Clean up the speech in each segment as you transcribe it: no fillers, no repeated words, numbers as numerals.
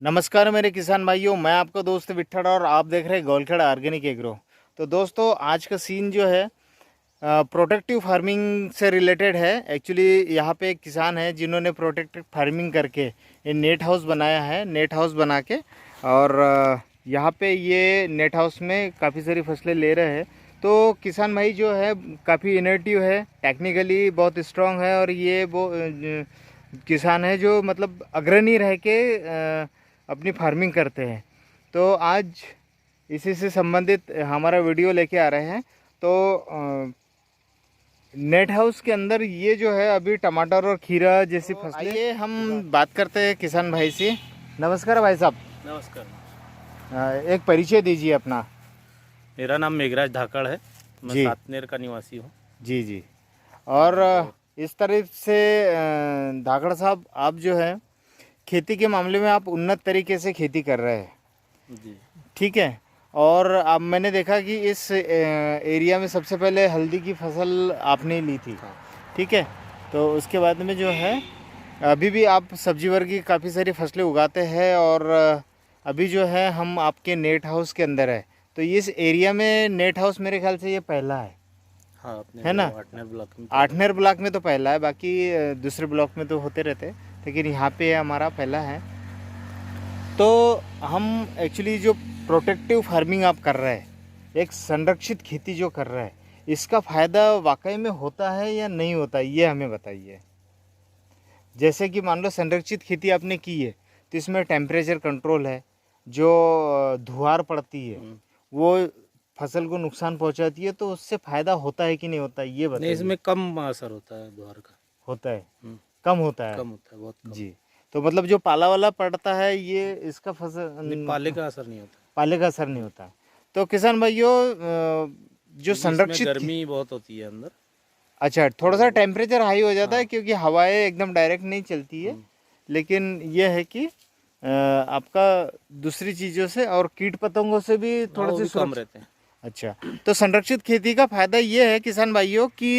नमस्कार मेरे किसान भाइयों, मैं आपका दोस्त विट्ठल और आप देख रहे हैं गोलखेड़ा ऑर्गेनिक एग्रो। तो दोस्तों, आज का सीन जो है प्रोटेक्टिव फार्मिंग से रिलेटेड है। एक्चुअली यहाँ पे एक किसान है जिन्होंने प्रोटेक्टिव फार्मिंग करके ये नेट हाउस बनाया है। नेट हाउस बना के और यहाँ पे ये नेट हाउस में काफ़ी सारी फसलें ले रहे हैं। तो किसान भाई जो है काफ़ी इनोवेटिव है, टेक्निकली बहुत स्ट्रांग है और ये वो किसान है जो मतलब अग्रणी रह के अपनी फार्मिंग करते हैं। तो आज इसी से संबंधित हमारा वीडियो लेके आ रहे हैं। तो नेट हाउस के अंदर ये जो है अभी टमाटर और खीरा जैसी फसलें। आइए हम बात करते हैं किसान भाई से। नमस्कार भाई साहब। नमस्कार। एक परिचय दीजिए अपना। मेरा नाम मेघराज धाकड़ है। मैं जी। सातनेर का निवासी हूँ। जी जी। और इस तरह से धाकड़ साहब, आप जो है खेती के मामले में आप उन्नत तरीके से खेती कर रहे हैं। जी। ठीक है। और अब मैंने देखा कि इस एरिया में सबसे पहले हल्दी की फसल आपने ली थी। हाँ। ठीक है। तो उसके बाद में जो है अभी भी आप सब्जी वर्ग की काफ़ी सारी फसलें उगाते हैं और अभी जो है हम आपके नेट हाउस के अंदर है। तो इस एरिया में नेट हाउस मेरे ख्याल से ये पहला है। हाँ, अपने है ना? आठनेर ब्लॉक में। आठनेर ब्लॉक में तो पहला है, बाकी दूसरे ब्लॉक में तो होते रहते हैं, लेकिन यहाँ पे हमारा पहला है। तो हम एक्चुअली जो प्रोटेक्टिव फार्मिंग आप कर रहे हैं, एक संरक्षित खेती जो कर रहे हैं, इसका फ़ायदा वाकई में होता है या नहीं होता, ये हमें बताइए। जैसे कि मान लो संरक्षित खेती आपने की है तो इसमें टेम्परेचर कंट्रोल है, जो धुआर पड़ती है वो फसल को नुकसान पहुंचाती है, तो उससे फ़ायदा होता है कि नहीं होता, ये नहीं, बताइए। इसमें कम असर होता है द्वार का। होता है, कम होता है। कम होता है, बहुत कम। जी। तो मतलब जो पाला वाला पड़ता है ये इसका फसल नहीं, पाले का असर नहीं होता। पाले का असर नहीं होता। तो किसान भाइयों, जो इसमें संरक्षित गर्मी बहुत होती है अंदर। अच्छा, थोड़ा सा टेम्परेचर हाई हो जाता है हाँ। क्योंकि हवाएं एकदम डायरेक्ट नहीं चलती है। लेकिन यह है कि आपका दूसरी चीज़ों से और कीट पतंगों से भी हाँ, थोड़ा वो सी भी कम रहते हैं। अच्छा। तो संरक्षित खेती का फायदा ये है किसान भाइयों कि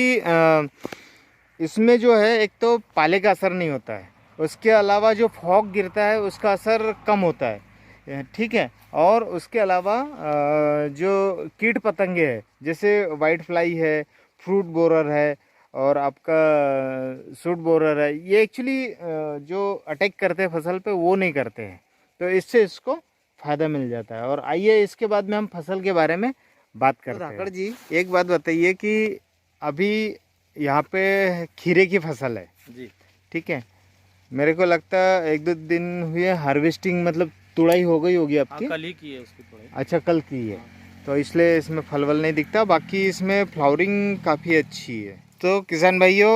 इसमें जो है एक तो पाले का असर नहीं होता है, उसके अलावा जो फॉग गिरता है उसका असर कम होता है। ठीक है। और उसके अलावा जो कीट पतंगे हैं जैसे वाइट फ्लाई है, फ्रूट बोरर है और आपका सूट बोरर है, ये एक्चुअली जो अटैक करते हैं फसल पे वो नहीं करते हैं। तो इससे इसको फ़ायदा मिल जाता है। और आइए इसके बाद में हम फसल के बारे में बात करते हैं। धाकड़ जी, एक बात बताइए कि अभी यहाँ पे खीरे की फसल है। जी। ठीक है। मेरे को लगता है एक दो दिन हुए हार्वेस्टिंग, मतलब तुड़ाई हो गई होगी हाँ, आपकी। कल ही की है उसकी थोड़ी। अच्छा, कल की है। तो इसलिए इसमें फल वल नहीं दिखता, बाकी इसमें फ्लावरिंग काफ़ी अच्छी है। तो किसान भाइयों,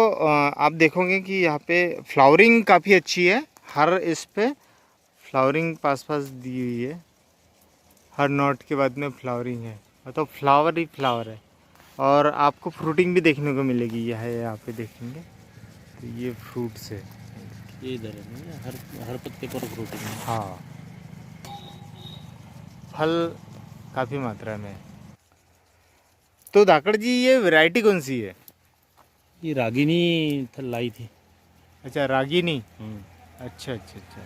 आप देखोगे कि यहाँ पे फ्लावरिंग काफ़ी अच्छी है। हर इस पे फ्लावरिंग पास पास दी हुई है, हर नोट के बाद में फ्लावरिंग है, मतलब फ्लावर ही फ्लावर है। और आपको फ्रूटिंग भी देखने को मिलेगी, यह है यहाँ पे देखेंगे तो ये फ्रूट्स है। ये इधर है नहीं, हर पत्ते पर फ्रूटिंग है। हाँ, फल काफ़ी मात्रा में है। तो धाकड़ जी, ये वैरायटी कौन सी है? ये रागिनी लाई थी। अच्छा, रागिनी। अच्छा अच्छा अच्छा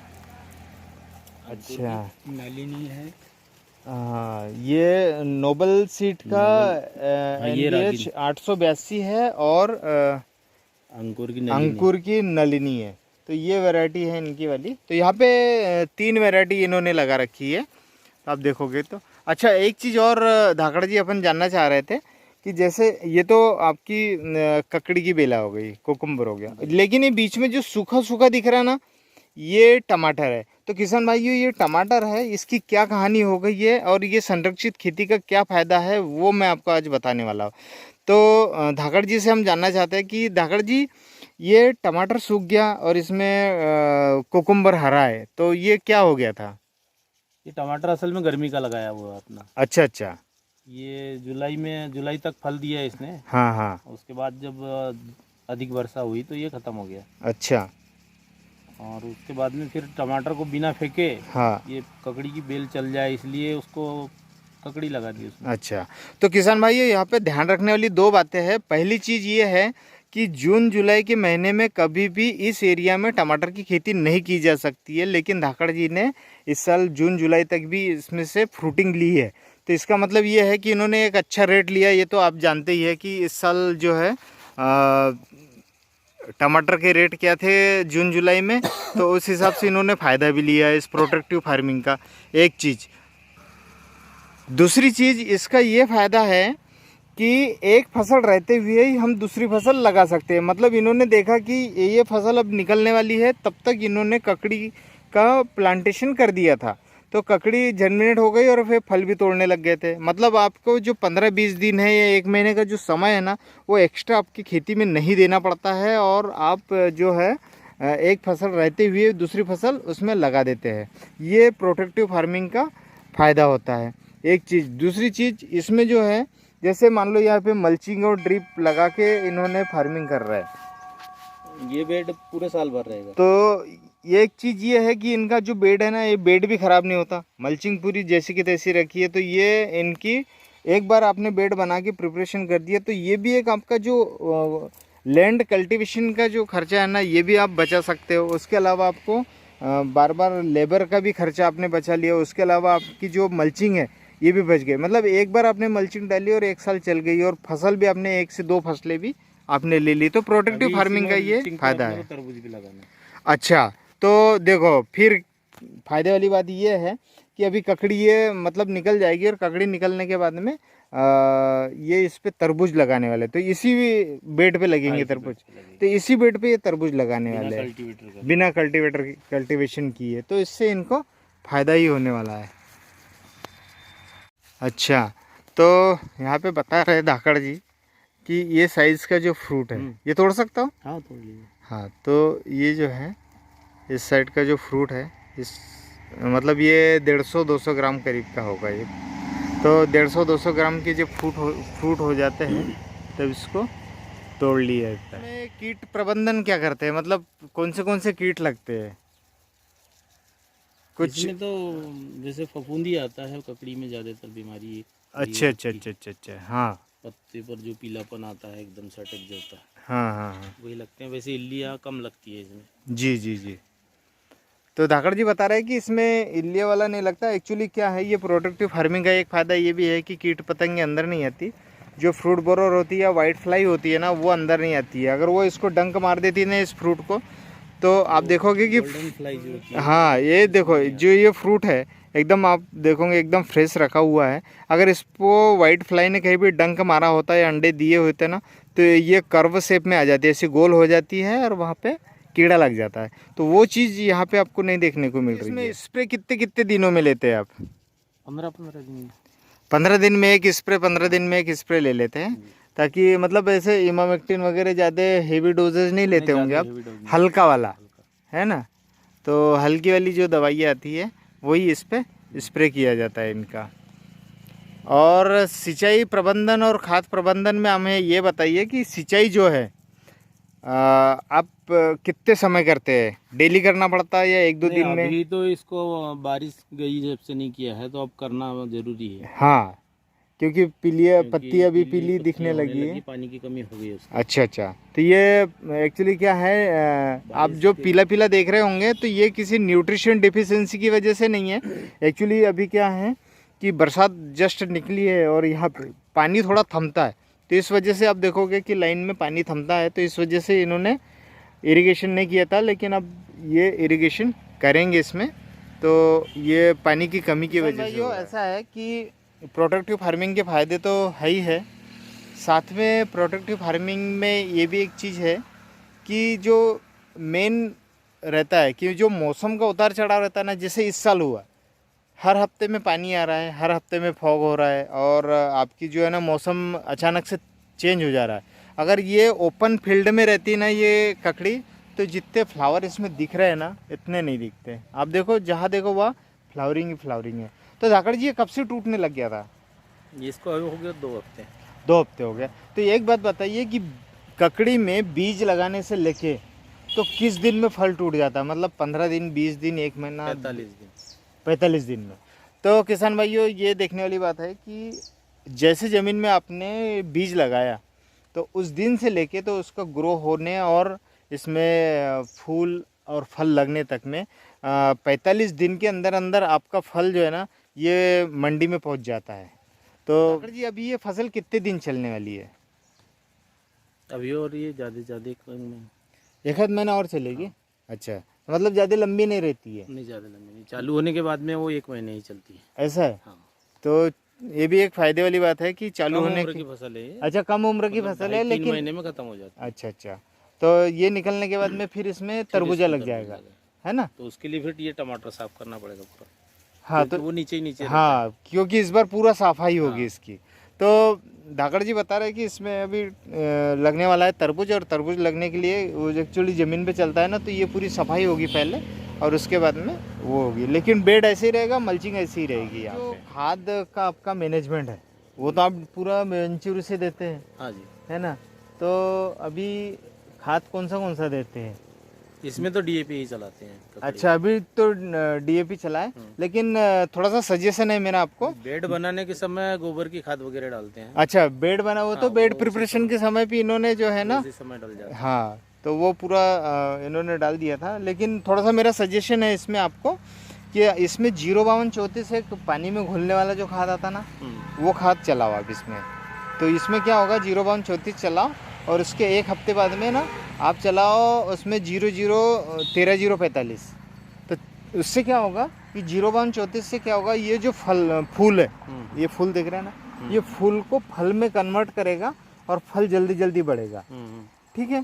अच्छा। नलिनी है। हाँ, ये नोबल सीड का ये NBH 882 है और अंकुर की नलिनी। अंकुर की नलिनी है। तो ये वैरायटी है इनकी वाली। तो यहाँ पे 3 वैरायटी इन्होंने लगा रखी है, तो आप देखोगे तो। अच्छा, एक चीज़ और धाकड़ जी अपन जानना चाह रहे थे कि जैसे ये तो आपकी ककड़ी की बेला हो गई, कोकुम्बर हो गया, लेकिन ये बीच में जो सूखा सूखा दिख रहा है ना, ये टमाटर है। तो किसान भाइयों, ये टमाटर है, इसकी क्या कहानी हो गई है और ये संरक्षित खेती का क्या फ़ायदा है, वो मैं आपको आज बताने वाला हूँ। तो धाकड़ जी से हम जानना चाहते हैं कि धाकड़ जी, ये टमाटर सूख गया और इसमें कोकुम्बर हरा है, तो ये क्या हो गया था? ये टमाटर असल में गर्मी का लगाया हुआ है अपना। अच्छा अच्छा। ये जुलाई तक फल दिया है इसने। हाँ हाँ। उसके बाद जब अधिक वर्षा हुई तो ये ख़त्म हो गया। अच्छा। और उसके बाद में फिर टमाटर को बिना फेंके हाँ। ये ककड़ी की बेल चल जाए, इसलिए उसको ककड़ी लगा दी उसमें। अच्छा। तो किसान भाइयों, यहाँ पे ध्यान रखने वाली 2 बातें हैं। पहली चीज़ ये है कि जून जुलाई के महीने में कभी भी इस एरिया में टमाटर की खेती नहीं की जा सकती है, लेकिन धाकड़ जी ने इस साल जून जुलाई तक भी इसमें से फ्रूटिंग ली है। तो इसका मतलब ये है कि इन्होंने एक अच्छा रेट लिया। ये तो आप जानते ही है कि इस साल जो है टमाटर के रेट क्या थे जून जुलाई में, तो उस हिसाब से इन्होंने फ़ायदा भी लिया है इस प्रोटेक्टिव फार्मिंग का। एक चीज़, दूसरी चीज़ इसका ये फ़ायदा है कि एक फसल रहते हुए ही हम दूसरी फसल लगा सकते हैं। मतलब इन्होंने देखा कि ये फसल अब निकलने वाली है, तब तक इन्होंने ककड़ी का प्लांटेशन कर दिया था, तो ककड़ी जर्मिनेट हो गई और फिर फल भी तोड़ने लग गए थे। मतलब आपको जो 15-20 दिन है या 1 महीने का जो समय है ना, वो एक्स्ट्रा आपकी खेती में नहीं देना पड़ता है, और आप जो है एक फसल रहते हुए दूसरी फसल उसमें लगा देते हैं। ये प्रोटेक्टिव फार्मिंग का फ़ायदा होता है, एक चीज़। दूसरी चीज़ इसमें जो है, जैसे मान लो यहाँ पे मल्चिंग और ड्रिप लगा के इन्होंने फार्मिंग कर रहा है, ये बेड पूरे साल भर रहेगा। तो ये एक चीज़ ये है कि इनका जो बेड है ना, ये बेड भी ख़राब नहीं होता। मल्चिंग पूरी जैसी की तैसी रखी है, तो ये इनकी एक बार आपने बेड बना के प्रिपरेशन कर दिया, तो ये भी एक आपका जो लैंड कल्टीवेशन का जो खर्चा है ना, ये भी आप बचा सकते हो। उसके अलावा आपको बार बार लेबर का भी खर्चा आपने बचा लिया। उसके अलावा आपकी जो मल्चिंग है ये भी बच गई। मतलब एक बार आपने मल्चिंग डाली और 1 साल चल गई, और फसल भी आपने 1 से 2 फसलें भी आपने ले ली। तो प्रोटेक्टिव फार्मिंग का ये फ़ायदा है। तरबूज भी लगाना। अच्छा, तो देखो फिर फ़ायदे वाली बात ये है कि अभी ककड़ी ये मतलब निकल जाएगी, और ककड़ी निकलने के बाद में ये इस पे तरबूज लगाने वाले, तो इसी बेड पे लगेंगे तरबूज। तो इसी बेड पे ये तरबूज लगाने वाले हैं बिना कल्टीवेटर कल्टीवेशन किए, तो इससे इनको फ़ायदा ही होने वाला है। अच्छा, तो यहाँ पे बता रहे धाकड़ जी कि ये साइज़ का जो फ्रूट है ये तोड़ सकता हूँ? हाँ, तोड़ लीजिए। हाँ, तो ये जो है इस साइड का जो फ्रूट है, इस मतलब ये 150-200 ग्राम करीब का होगा ये। तो 150-200 ग्राम के जब फ्रूट हो जाते हैं, तब इसको तोड़ लिया जाता है। इसमें कीट प्रबंधन क्या करते हैं, मतलब कौन से कीट लगते हैं? कुछ इसमें तो जैसे फफूंदी आता है ककड़ी में, ज़्यादातर बीमारी। अच्छा, हाँ, पत्ते पर जो पीलापन आता है, एकदम से अटक जाता है, हाँ, वही लगते हैं। वैसे इल्लियाँ कम लगती है इसमें। जी। तो धाकड़ जी बता रहे हैं कि इसमें इल्लिया वाला नहीं लगता। एक्चुअली क्या है, ये प्रोटेक्टिव फार्मिंग का एक फ़ायदा ये भी है कि कीट पतंगे अंदर नहीं आती। जो फ्रूट बोरर होती है या वाइट फ्लाई होती है ना, वो अंदर नहीं आती है। अगर वो इसको डंक मार देती है ना इस फ्रूट को, तो आप देखोगे कि गोल्डन फ्लाई जो होती है, हाँ, ये देखो जो ये फ्रूट है एकदम, आप देखोगे एकदम फ्रेश रखा हुआ है। अगर इसको वाइट फ्लाई ने कहीं भी डंक मारा होता है या अंडे दिए होते ना, तो ये कर्व शेप में आ जाती है, ऐसी गोल हो जाती है, और वहाँ पे कीड़ा लग जाता है। तो वो चीज़ यहाँ पे आपको नहीं देखने को मिल रही है। इसमें स्प्रे कितने दिनों में लेते हैं आप? 15-15 दिन। 15 दिन में एक स्प्रे, 15 दिन में एक स्प्रे ले लेते हैं, ताकि मतलब ऐसे इमामेक्टिन वगैरह ज़्यादा हेवी डोजेज नहीं लेते होंगे आप, हल्का वाला है ना। तो हल्की वाली जो दवाइयाँ आती है वही इस पे स्प्रे किया जाता है इनका। और सिंचाई प्रबंधन और खाद प्रबंधन में हमें ये बताइए कि सिंचाई जो है आप कितने समय करते हैं? डेली करना पड़ता है या 1-2 दिन में? अभी तो इसको बारिश गई जब से नहीं किया है, तो अब करना जरूरी है। हाँ, क्योंकि पत्ती अभी पीली दिखने लगी है, पानी की कमी हो गई है उसको। अच्छा, तो ये एक्चुअली क्या है, आप जो पीला देख रहे होंगे, तो ये किसी न्यूट्रिशन डिफिशियंसी की वजह से नहीं है। एक्चुअली अभी क्या है कि बरसात जस्ट निकली है और यहाँ पे पानी थोड़ा थमता है, तो इस वजह से आप देखोगे कि लाइन में पानी थमता है, तो इस वजह से इन्होंने इरिगेशन नहीं किया था, लेकिन अब ये इरिगेशन करेंगे इसमें। तो ये पानी की कमी की वजह से ऐसा है कि प्रोटेक्टिव फार्मिंग के फ़ायदे तो है ही है, साथ में प्रोटेक्टिव फार्मिंग में ये भी एक चीज़ है कि जो मेन रहता है कि जो मौसम का उतार चढ़ाव रहता है ना, जैसे इस साल हुआ, हर हफ्ते में पानी आ रहा है, हर हफ्ते में फॉग हो रहा है, और आपकी जो है ना मौसम अचानक से चेंज हो जा रहा है। अगर ये ओपन फील्ड में रहती ना ये ककड़ी, तो जितने फ्लावर इसमें दिख रहे हैं ना, इतने नहीं दिखते। आप देखो जहाँ देखो वहाँ फ्लावरिंग ही फ्लावरिंग है। तो धाकड़ जी ये कब से टूटने लग गया था? इसको अभी हो गया 2 हफ्ते। 2 हफ्ते हो गया। तो एक बात बताइए कि ककड़ी में बीज लगाने से लेके तो किस दिन में फल टूट जाता है? मतलब 15 दिन, 20 दिन, 1 महीना? 45 दिन में। तो किसान भाइयों, ये देखने वाली बात है कि जैसे ज़मीन में आपने बीज लगाया, तो उस दिन से लेके तो उसका ग्रो होने और इसमें फूल और फल लगने तक में 45 दिन के अंदर अंदर आपका फल जो है ना ये मंडी में पहुंच जाता है। तो डॉक्टर जी अभी ये फसल कितने दिन चलने वाली है? अभी और ये ज़्यादा एक आध महीना और चलेगी। अच्छा, मतलब ज़्यादा लंबी नहीं रहती है। नहीं, ज़्यादा लंबी नहीं, चालू होने के बाद में वो 1 महीने ही चलती है। ऐसा है? हाँ, तो ये भी एक फायदे वाली बात है कि चालू कम होने उम्र की फसल है ये, अच्छा, कम उम्र की मतलब फसल है 2.5-3 लेकिन महीने में ख़त्म हो जाती है। अच्छा अच्छा, तो ये निकलने के बाद में फिर इसमें तरबूजा लग जाएगा, है ना? तो उसके लिए फिर ये टमाटर साफ करना पड़ेगा पूरा। हाँ, तो तो वो नीचे ही नीचे रहता हाँ, क्योंकि इस बार पूरा सफाई होगी हाँ। इसकी। तो धाकड़ जी बता रहे हैं कि इसमें अभी लगने वाला है तरबूज, और तरबूज लगने के लिए वो एक्चुअली ज़मीन पे चलता है ना, तो ये पूरी सफाई होगी पहले और उसके बाद में वो होगी। लेकिन बेड ऐसे ही रहेगा, मल्चिंग ऐसी ही रहेगी। यहाँ पे खाद का आपका मैनेजमेंट है वो तो आप पूरा मंचूरी से देते हैं, हाँ जी। है ना? तो अभी खाद कौन सा देते हैं? इसमें तो DAP ही चलाते हैं। अच्छा, अभी तो DAP चला है, लेकिन थोड़ा सा सजेशन है मेरा आपको। बेड बनाने के समय गोबर की खाद वगैरह डालते हैं। अच्छा, बेड बना वो तो हाँ, बेड वो प्रिपरेशन के समय भी इन्होंने जो है ना, उसी समय डल जाता है। हाँ, तो वो पूरा इन्होंने डाल दिया था। लेकिन थोड़ा सा मेरा सजेशन है इसमें आपको कि इसमें 05234 एक पानी में घुलने वाला जो खाद आता ना, वो खाद चलाओ आप इसमें। तो इसमें क्या होगा, 05234 चलाओ और उसके एक हफ्ते बाद में ना आप चलाओ उसमें 00 13 045। तो उससे क्या होगा कि 05234 से क्या होगा, ये जो फूल है, ये फूल दिख रहा है ना, ये फूल को फल में कन्वर्ट करेगा और फल जल्दी जल्दी बढ़ेगा। ठीक है,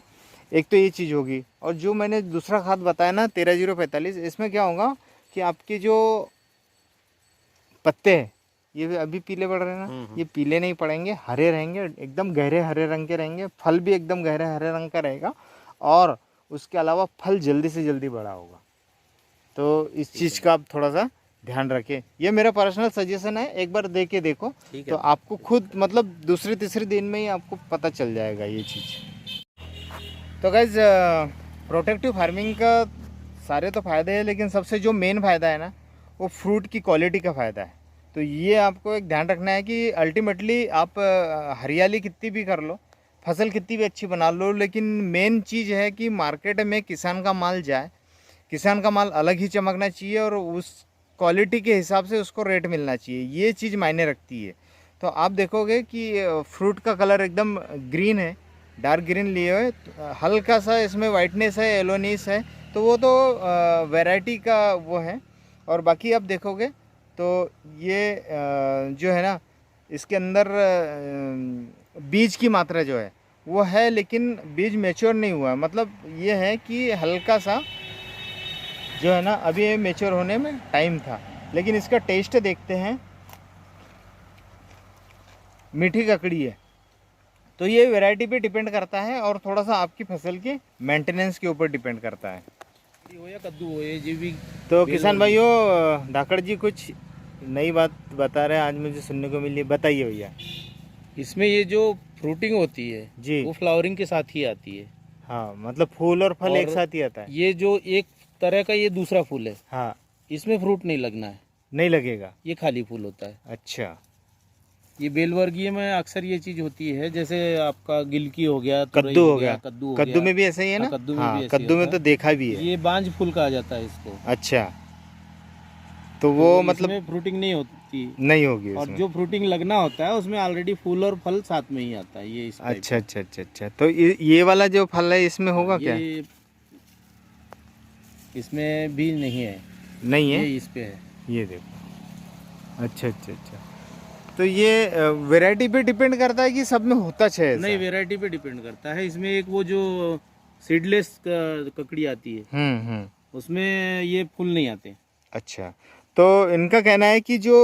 एक तो ये चीज़ होगी। और जो मैंने दूसरा खाद बताया ना 13 045, इसमें क्या होगा कि आपके जो पत्ते हैं ये अभी पीले पड़ रहे हैं ना, ये पीले नहीं पड़ेंगे, हरे रहेंगे, एकदम गहरे हरे रंग के रहेंगे, फल भी एकदम गहरे हरे रंग का रहेगा और उसके अलावा फल जल्दी से जल्दी बड़ा होगा। तो इस चीज़ का आप थोड़ा सा ध्यान रखें, ये मेरा पर्सनल सजेशन है, एक बार दे के देखो तो आपको खुद मतलब दूसरे तीसरे दिन में ही आपको पता चल जाएगा ये चीज़। तो गाइज प्रोटेक्टिव फार्मिंग का सारे तो फ़ायदे हैं, लेकिन सबसे जो मेन फ़ायदा है ना वो फ्रूट की क्वालिटी का फ़ायदा है। तो ये आपको एक ध्यान रखना है कि अल्टीमेटली आप हरियाली कितनी भी कर लो, फसल कितनी भी अच्छी बना लो, लेकिन मेन चीज़ है कि मार्केट में किसान का माल जाए, किसान का माल अलग ही चमकना चाहिए और उस क्वालिटी के हिसाब से उसको रेट मिलना चाहिए, ये चीज़ मायने रखती है। तो आप देखोगे कि फ्रूट का कलर एकदम ग्रीन है, डार्क ग्रीन लिए हुए, हल्का सा इसमें वाइटनेस है, येलोनीस है, तो वो तो वैरायटी का वो है। और बाकी आप देखोगे तो ये जो है ना, इसके अंदर बीज की मात्रा जो है वो है, लेकिन बीज मैच्योर नहीं हुआ है। मतलब ये है कि हल्का सा जो है ना अभी ये मैच्योर होने में टाइम था। लेकिन इसका टेस्ट देखते हैं, मीठी ककड़ी है। तो ये वैरायटी पे डिपेंड करता है और थोड़ा सा आपकी फसल के मेंटेनेंस के ऊपर डिपेंड करता है। हो या कद्दू हो, ये जो भी। तो किसान भाइयों, धाकड़ जी कुछ नई बात बता रहे हैं आज मुझे सुनने को मिली, बताइए भैया। इसमें ये जो फ्रूटिंग होती है जी, वो फ्लावरिंग के साथ ही आती है। हाँ, मतलब फूल और फल एक और साथ ही आता है। ये जो एक तरह का ये दूसरा फूल है, हाँ, इसमें फ्रूट नहीं लगना है, नहीं लगेगा। ये खाली फूल होता है। अच्छा, ये बेलवर्गीय में अक्सर ये चीज होती है, जैसे आपका गिलकी हो गया, तुरई कद्दू हो गया, कद्दू हो कद्दू गया। में भी ऐसा ही है ना? हाँ, कद्दू में हाँ, भी ऐसे ही कद्दू में होता तो देखा भी है। ये बांझ फूल कहा जाता है इसको। अच्छा, तो वो तो मतलब इसमें फ्रूटिंग नहीं होती, नहीं होगी और उसमें। जो फ्रूटिंग लगना होता है उसमें ऑलरेडी फूल और फल साथ में ही आता है। ये इस टाइप अच्छा अच्छा अच्छा अच्छा, तो ये वाला जो फल है इसमें का। होगा क्या? ये इसमें भी नहीं है, नहीं है, ये इस पे है। ये देखो। अच्छा अच्छा अच्छा, तो ये वैरायटी पे डिपेंड करता है कि सब में होता है? नहीं, वैरायटी पे डिपेंड करता है। इसमें एक वो जो सीडलेस ककड़ी आती है, उसमें ये फूल नहीं आते। अच्छा, तो इनका कहना है कि जो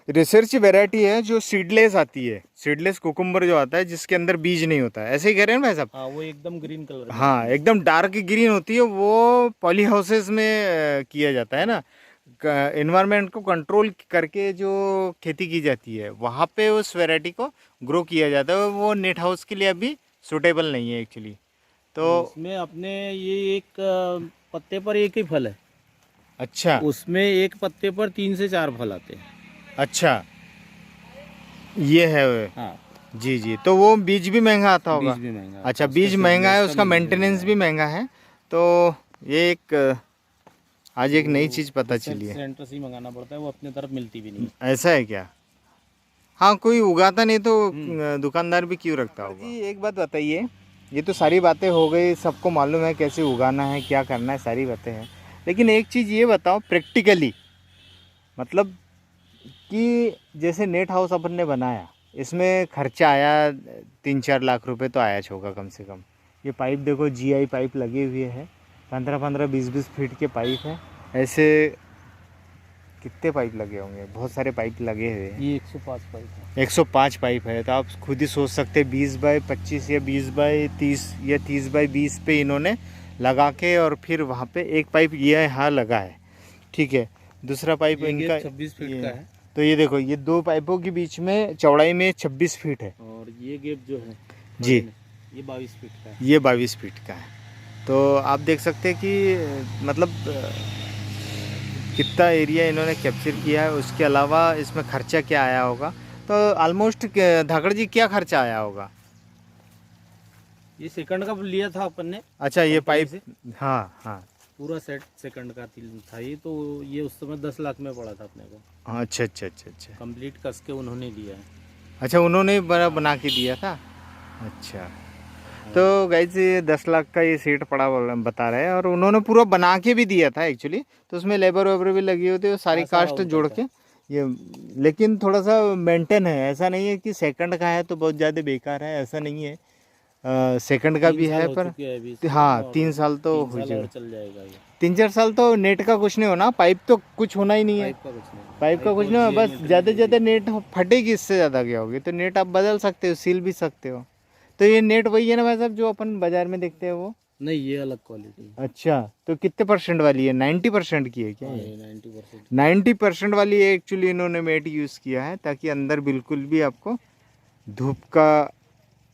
रिसर्च वैरायटी है जो सीडलेस आती है, सीडलेस कुकुम्बर जो आता है जिसके अंदर बीज नहीं होता है, ऐसे ही कह रहे हैं ना भाई साहब? हाँ, वो एकदम ग्रीन कलर। हाँ, एकदम डार्क ग्रीन होती है, वो पॉली हाउसेस में किया जाता है ना, इन्वायरमेंट को कंट्रोल करके जो खेती की जाती है वहाँ पे उस वैरायटी को ग्रो किया जाता है। वो नेट हाउस के लिए अभी सूटेबल नहीं है एक्चुअली। तो इसमें अपने ये एक पत्ते पर एक ही फल है। अच्छा, उसमें एक पत्ते पर 3 से 4 फल आते हैं। अच्छा, ये है वो। हाँ, जी जी, तो वो बीज भी महंगा आता होगा। बीज भी महंगा। अच्छा, बीज महंगा है, उसका मेंटेनेंस भी महंगा है। तो ये एक आज एक नई चीज़ पता चली है। सेंटर से ही मंगाना पड़ता है, वो अपने तरफ मिलती भी नहीं। ऐसा है क्या? हाँ, कोई उगाता नहीं तो दुकानदार भी क्यों रखता होगा? जी, एक बात बताइए, ये तो सारी बातें हो गई, सबको मालूम है कैसे उगाना है, क्या करना है, सारी बातें हैं। लेकिन एक चीज़ ये बताओ प्रैक्टिकली, मतलब कि जैसे नेट हाउस अपन ने बनाया, इसमें खर्चा आया 3-4 लाख रुपए तो आया होगा कम से कम। ये पाइप देखो, GI पाइप लगे हुए हैं, 15-15, 20-20 फीट के पाइप है। ऐसे कितने पाइप लगे होंगे, बहुत सारे पाइप लगे हुए हैं। ये 105 पाइप है। 105 पाइप है, तो आप खुद ही सोच सकते हैं 20x25 या 20x30 या 30x20 पे इन्होंने लगा के, और फिर वहाँ पे एक पाइप ये यहाँ लगा है, ठीक है। दूसरा पाइप इनका 26 फीट का है। तो ये देखो, ये दो पाइपों के बीच में चौड़ाई में 26 फीट है, और ये गैप जो है जी, ये 22 फीट का है। ये 22 फीट का है। तो आप देख सकते हैं कि मतलब कितना एरिया इन्होंने कैप्चर किया है। उसके अलावा इसमें खर्चा क्या आया होगा, तो ऑलमोस्ट धाकड़ जी क्या खर्चा आया होगा? ये सेकंड का लिया था अपन ने। अच्छा, ये पाइप, से हाँ हाँ, पूरा सेट सेकंड का था ये, तो ये उस समय 10 लाख में पड़ा था अपने को। अच्छा अच्छा अच्छा अच्छा कंप्लीट कस के उन्होंने दिया है। अच्छा, उन्होंने बना के दिया था। अच्छा, तो गाइस ये 10 लाख का ये सेट पड़ा बता रहे हैं, और उन्होंने पूरा बना के भी दिया था एक्चुअली। तो उसमें लेबर वेबर भी लगी होती है, सारी कास्ट जोड़ के ये। लेकिन थोड़ा सा मेंटेन है, ऐसा नहीं है कि सेकंड का है तो बहुत ज़्यादा बेकार है, ऐसा नहीं है। सेकंड का भी है, पर हाँ 3 साल तो हो जाएगा, चल जाएगा ये। 3-4 साल तो नेट का कुछ नहीं होना, पाइप तो कुछ होना ही नहीं है, पाइप का कुछ नहीं होना, बस ज़्यादा से ज़्यादा नेट फटेगी, इससे ज़्यादा क्या होगी। तो नेट आप बदल सकते हो, सील भी सकते हो। तो ये नेट वही है ना भाई साहब जो अपन बाजार में देखते हैं वो? नहीं, ये अलग क्वालिटी। अच्छा, तो कितने % वाली है? 90% की है क्या? हाँ, ये ये 90%। 90% वाली एक्चुअली इन्होंने मेट यूज़ किया है, ताकि अंदर बिल्कुल भी आपको धूप का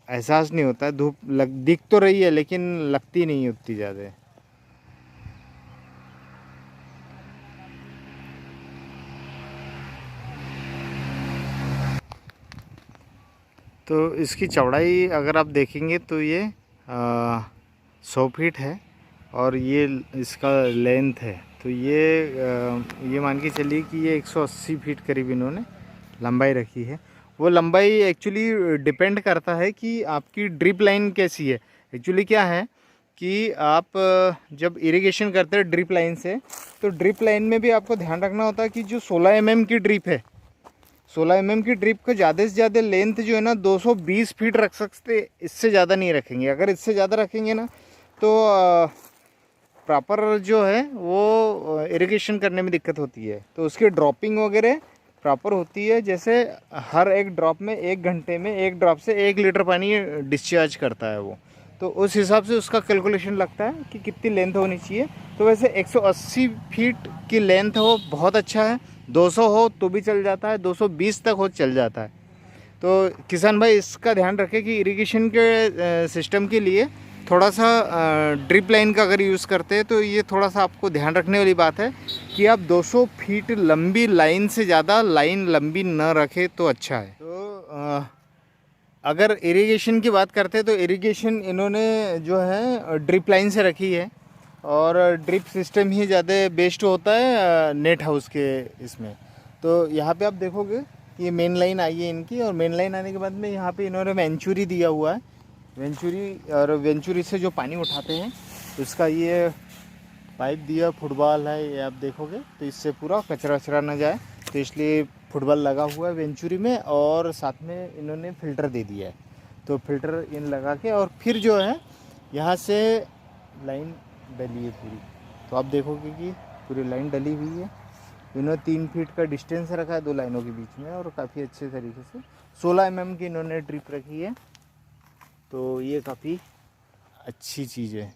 एहसास नहीं होता है। धूप दिख तो रही है लेकिन लगती नहीं है उतनी ज़्यादा। तो इसकी चौड़ाई अगर आप देखेंगे तो ये 100 फीट है, और ये इसका लेंथ है, तो ये मान के चलिए कि ये 180 फीट करीब इन्होंने लंबाई रखी है। वो लंबाई एक्चुअली डिपेंड करता है कि आपकी ड्रिप लाइन कैसी है। एक्चुअली क्या है कि आप जब इरिगेशन करते हैं ड्रिप लाइन से, तो ड्रिप लाइन में भी आपको ध्यान रखना होता है कि जो 16 mm की ड्रिप है, 16 mm की ड्रिप को ज़्यादा से ज़्यादा लेंथ जो है ना 220 फीट रख सकते, इससे ज़्यादा नहीं रखेंगे। अगर इससे ज़्यादा रखेंगे ना तो प्रॉपर जो है वो इरिगेशन करने में दिक्कत होती है। तो उसकी ड्रॉपिंग वगैरह प्रॉपर होती है, जैसे हर एक ड्रॉप में 1 घंटे में 1 ड्रॉप से 1 लीटर पानी डिस्चार्ज करता है वो। तो उस हिसाब से उसका कैलकुलेशन लगता है कि कितनी लेंथ होनी चाहिए। तो वैसे 180 फीट की लेंथ हो बहुत अच्छा है, 200 हो तो भी चल जाता है, 220 तक हो चल जाता है। तो किसान भाई इसका ध्यान रखें कि इरिगेशन के सिस्टम के लिए थोड़ा सा ड्रिप लाइन का अगर यूज़ करते हैं तो ये थोड़ा सा आपको ध्यान रखने वाली बात है कि आप 200 फीट लंबी लाइन से ज़्यादा लाइन लंबी न रखें तो अच्छा है। तो अगर इरिगेशन की बात करते हैं तो इरिगेशन इन्होंने जो है ड्रिप लाइन से रखी है, और ड्रिप सिस्टम ही ज़्यादा बेस्ट होता है नेट हाउस के इसमें। तो यहाँ पे आप देखोगे ये मेन लाइन आई है इनकी, और मेन लाइन आने के बाद में यहाँ पे इन्होंने वेंचुरी दिया हुआ है, वेंचुरी, और वेंचुरी से जो पानी उठाते हैं उसका ये पाइप दिया, फुटबॉल है ये आप देखोगे, तो इससे पूरा कचरा वचरा ना जाए, तो इसलिए फुटबॉल लगा हुआ है वेंचुरी में, और साथ में इन्होंने फ़िल्टर दे दिया है। तो फिल्टर इन लगा के, और फिर जो है यहाँ से लाइन डली है पूरी, तो आप देखोगे कि पूरी लाइन डली हुई है। इन्होंने 3 फीट का डिस्टेंस रखा है 2 लाइनों के बीच में, और काफ़ी अच्छे तरीके से 16 mm की इन्होंने ड्रिप रखी है। तो ये काफ़ी अच्छी चीज़ है।